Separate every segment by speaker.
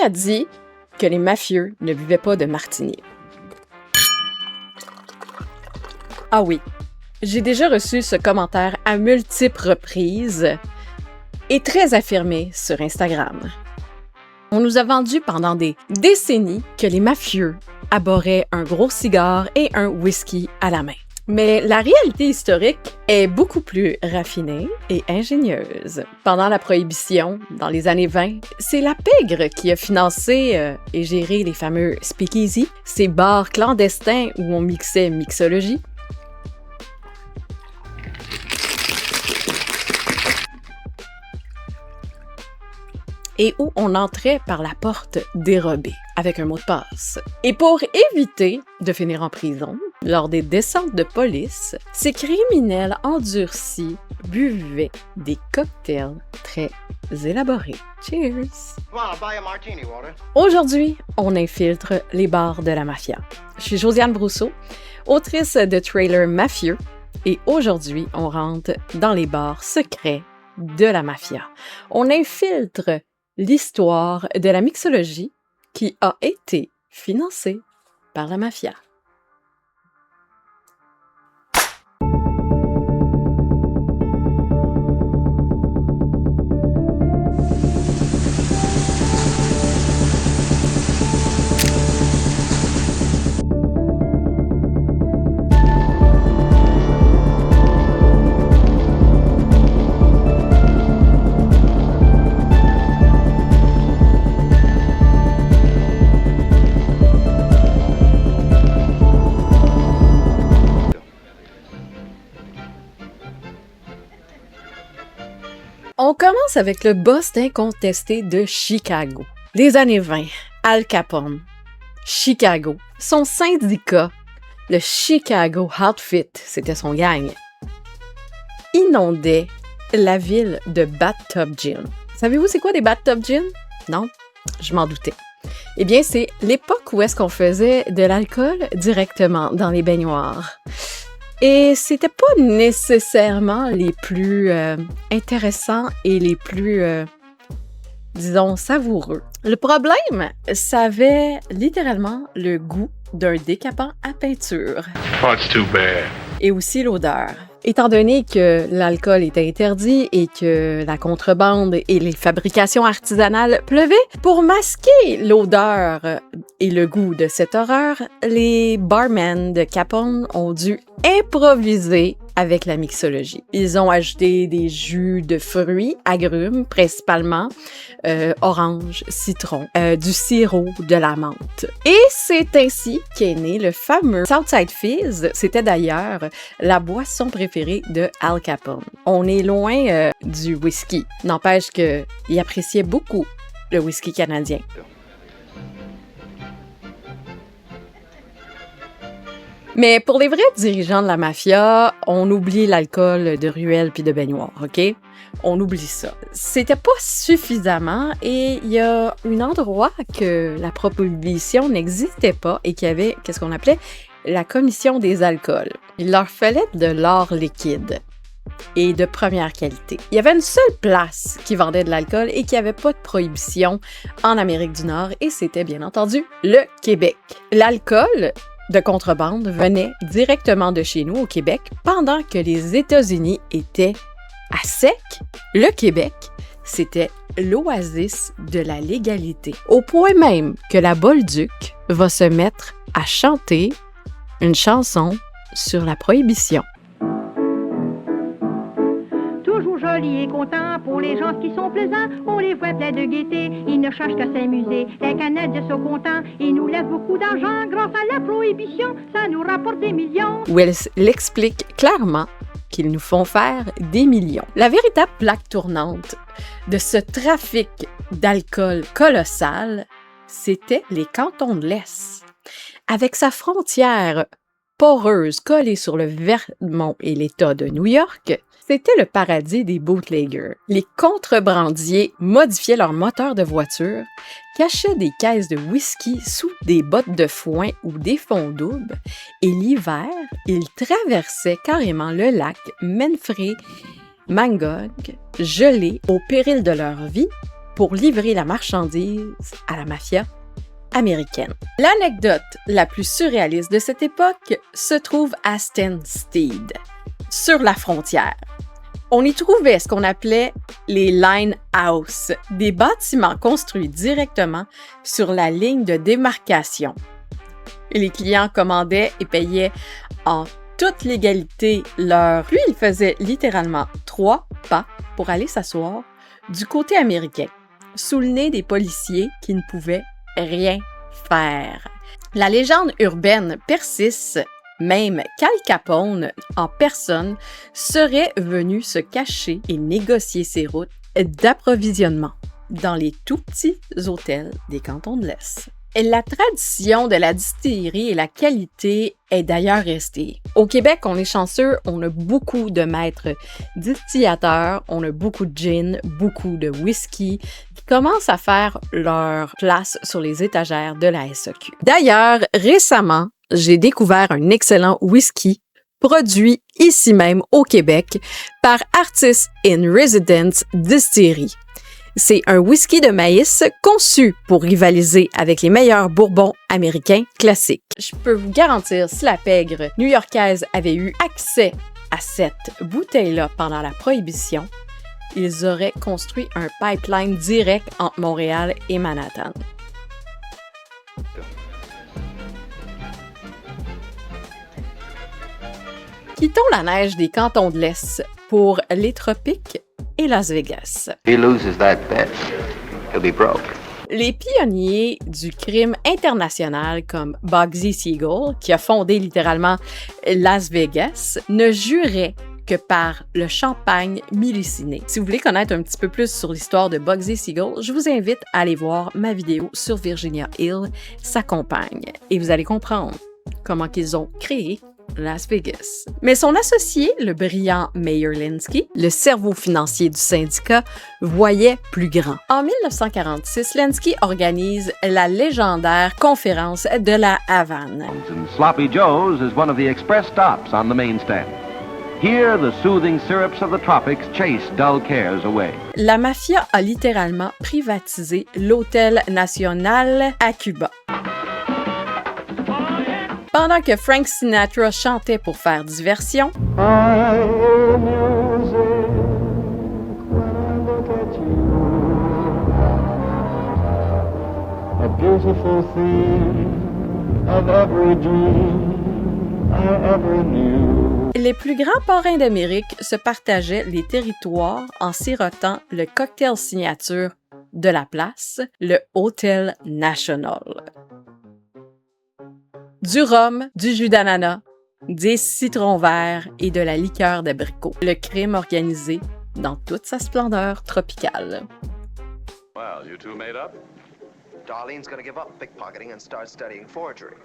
Speaker 1: a dit que les mafieux ne buvaient pas de martini? Ah oui, j'ai déjà reçu ce commentaire à multiples reprises et très affirmé sur Instagram. On nous a vendu pendant des décennies que les mafieux abhorraient un gros cigare et un whisky à la main. Mais la réalité historique est beaucoup plus raffinée et ingénieuse. Pendant la Prohibition, dans les années 20, c'est la pègre qui a financé et géré les fameux speakeasy, ces bars clandestins où on mixait mixologie, et où on entrait par la porte dérobée avec un mot de passe. Et pour éviter de finir en prison, lors des descentes de police, ces criminels endurcis buvaient des cocktails très élaborés. Cheers! Aujourd'hui, on infiltre les bars de la mafia. Je suis Josiane Brousseau, autrice de Trailer Mafieux, et aujourd'hui, on rentre dans les bars secrets de la mafia. On infiltre l'histoire de la mixologie qui a été financée par la mafia. On commence avec le boss incontesté de Chicago. Les années 20, Al Capone, Chicago, son syndicat, le Chicago Outfit, c'était son gang, inondait la ville de bathtub gin. Savez-vous c'est quoi des bathtub gin? Non? Je m'en doutais. Eh bien, c'est l'époque où est-ce qu'on faisait de l'alcool directement dans les baignoires. Et c'était pas nécessairement les plus intéressants et les plus, disons, savoureux. Le problème, ça avait littéralement le goût d'un décapant à peinture.
Speaker 2: Oh, it's too bad.
Speaker 1: Et aussi l'odeur. Étant donné que l'alcool était interdit et que la contrebande et les fabrications artisanales pleuvaient, pour masquer l'odeur et le goût de cette horreur, les barmen de Capone ont dû improviser avec la mixologie. Ils ont ajouté des jus de fruits, agrumes principalement, orange, citron, du sirop, de la menthe. Et c'est ainsi qu'est né le fameux Southside Fizz. C'était d'ailleurs la boisson préférée de Al Capone. On est loin du whisky. N'empêche qu'il appréciait beaucoup le whisky canadien. Mais pour les vrais dirigeants de la mafia, on oublie l'alcool de ruelle puis de baignoire, OK? On oublie ça. C'était pas suffisamment et il y a un endroit que la prohibition n'existait pas et qu'il y avait, qu'est-ce qu'on appelait, la commission des alcools. Il leur fallait de l'or liquide et de première qualité. Il y avait une seule place qui vendait de l'alcool et qui n'avait pas de prohibition en Amérique du Nord et c'était bien entendu le Québec. L'alcool de contrebande venait directement de chez nous au Québec pendant que les États-Unis étaient à sec. Le Québec, c'était l'oasis de la légalité, au point même que la Bolduc va se mettre à chanter une chanson sur la prohibition.
Speaker 3: Toujours joli et content pour les gens qui sont plaisants, on les voit pleins de gaieté, ils ne cherchent qu'à s'amuser. Les Canadiens sont contents, ils nous laissent beaucoup d'argent grâce à la prohibition, ça nous rapporte des millions.
Speaker 1: Où elle l'explique clairement qu'ils nous font faire des millions. La véritable plaque tournante de ce trafic d'alcool colossal, c'était les cantons de l'Est. Avec sa frontière poreuse collée sur le Vermont et l'État de New York, c'était le paradis des bootleggers. Les contrebandiers modifiaient leur moteur de voiture, cachaient des caisses de whisky sous des bottes de foin ou des fonds doubles, et l'hiver, ils traversaient carrément le lac Memphremagog, gelé au péril de leur vie, pour livrer la marchandise à la mafia américaine. L'anecdote la plus surréaliste de cette époque se trouve à Stansted, sur la frontière. On y trouvait ce qu'on appelait les line house, des bâtiments construits directement sur la ligne de démarcation. Les clients commandaient et payaient en toute légalité l'heure. Puis ils faisaient littéralement 3 pas pour aller s'asseoir du côté américain, sous le nez des policiers qui ne pouvaient rien faire. La légende urbaine persiste même qu'Al Capone, en personne, serait venu se cacher et négocier ses routes d'approvisionnement dans les tout petits hôtels des cantons de l'Est. La tradition de la distillerie et la qualité est d'ailleurs restée. Au Québec, on est chanceux, on a beaucoup de maîtres distillateurs, on a beaucoup de gin, beaucoup de whisky qui commencent à faire leur place sur les étagères de la SAQ. D'ailleurs, récemment, j'ai découvert un excellent whisky produit ici même au Québec par Artist in Residence Distillery. C'est un whisky de maïs conçu pour rivaliser avec les meilleurs bourbons américains classiques. Je peux vous garantir, si la pègre new-yorkaise avait eu accès à cette bouteille-là pendant la Prohibition, ils auraient construit un pipeline direct entre Montréal et Manhattan. Quittons la neige des cantons de l'Est pour les tropiques et Las Vegas.
Speaker 2: He loses that bet, he'll be broke.
Speaker 1: Les pionniers du crime international comme Bugsy Siegel, qui a fondé littéralement Las Vegas, ne juraient que par le champagne miliciné. Si vous voulez connaître un petit peu plus sur l'histoire de Bugsy Siegel, je vous invite à aller voir ma vidéo sur Virginia Hill, sa compagne, et vous allez comprendre comment ils ont créé Las Vegas. Mais son associé, le brillant Meyer Lansky, le cerveau financier du syndicat, voyait plus grand. En 1946, Lansky organise la légendaire conférence de la Havane.
Speaker 4: Sloppy Joe's is one of the express stops on the main stand. Here, the soothing syrups of the tropics chase dull cares away.
Speaker 1: La mafia a littéralement privatisé l'Hôtel National à Cuba. Pendant que Frank Sinatra chantait pour faire diversion, les plus grands parrains d'Amérique se partageaient les territoires en sirotant le cocktail signature de la place, le Hôtel National. Du rhum, du jus d'ananas, des citrons verts et de la liqueur d'abricot. Le crime organisé dans toute sa splendeur tropicale.
Speaker 5: Well, you two made up?
Speaker 2: Darlene's gonna give up pickpocketing and start studying forgery.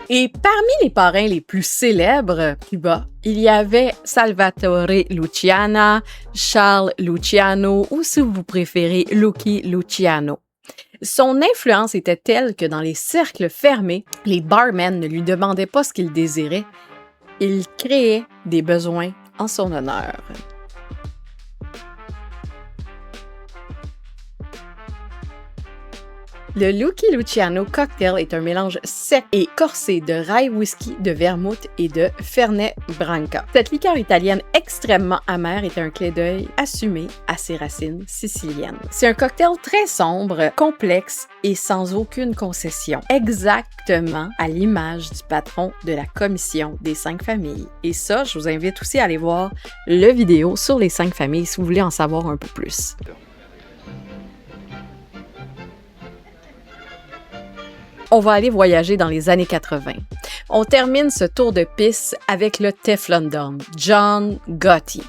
Speaker 1: Et parmi les parrains les plus célèbres Cuba, il y avait Salvatore Luciana, Charles Luciano ou si vous préférez Lucky Luciano. Son influence était telle que dans les cercles fermés, les barmen ne lui demandaient pas ce qu'il désirait, ils créaient des besoins en son honneur. Le Lucky Luciano cocktail est un mélange sec et corsé de rye whisky, de vermouth et de Fernet Branca. Cette liqueur italienne extrêmement amère est un clin d'œil assumé à ses racines siciliennes. C'est un cocktail très sombre, complexe et sans aucune concession, exactement à l'image du patron de la commission des 5 familles. Et ça, je vous invite aussi à aller voir le vidéo sur les 5 familles si vous voulez en savoir un peu plus. On va aller voyager dans les années 80. On termine ce tour de piste avec le Teflon Don, John Gotti.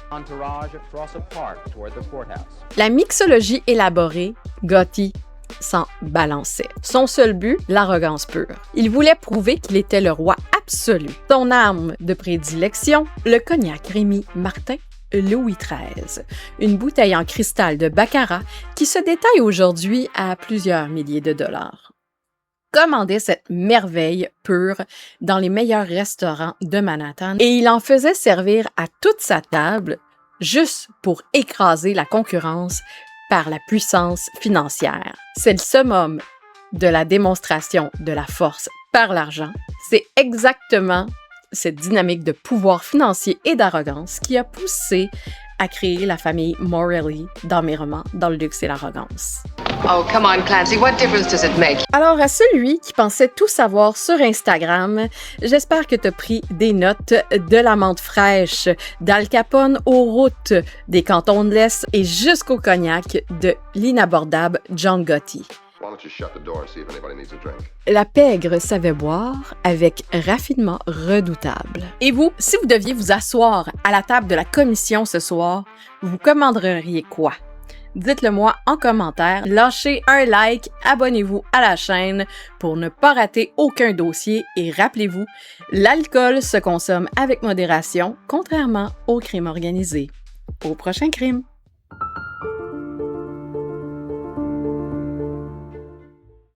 Speaker 1: La mixologie élaborée, Gotti s'en balançait. Son seul but, l'arrogance pure. Il voulait prouver qu'il était le roi absolu. Son arme de prédilection, le cognac Rémy Martin Louis XIII, une bouteille en cristal de Baccarat qui se détaille aujourd'hui à plusieurs milliers de dollars. Commandait cette merveille pure dans les meilleurs restaurants de Manhattan et il en faisait servir à toute sa table juste pour écraser la concurrence par la puissance financière. C'est le summum de la démonstration de la force par l'argent. C'est exactement cette dynamique de pouvoir financier et d'arrogance qui a poussé à créer la famille Morelli dans mes romans, dans le luxe et l'arrogance.
Speaker 6: Oh, come on, Clancy, what difference does it make?
Speaker 1: Alors, à celui qui pensait tout savoir sur Instagram, j'espère que tu as pris des notes de la menthe fraîche, d'Al Capone aux routes des cantons de l'Est et jusqu'au cognac de l'inabordable John Gotti.
Speaker 7: Why don't you shut the door and see if anybody needs a drink?
Speaker 1: La pègre savait boire avec raffinement redoutable. Et vous, si vous deviez vous asseoir à la table de la commission ce soir, vous commanderiez quoi? Dites-le moi en commentaire, lâchez un like, abonnez-vous à la chaîne pour ne pas rater aucun dossier et rappelez-vous, l'alcool se consomme avec modération, contrairement au crime organisé. Au prochain crime!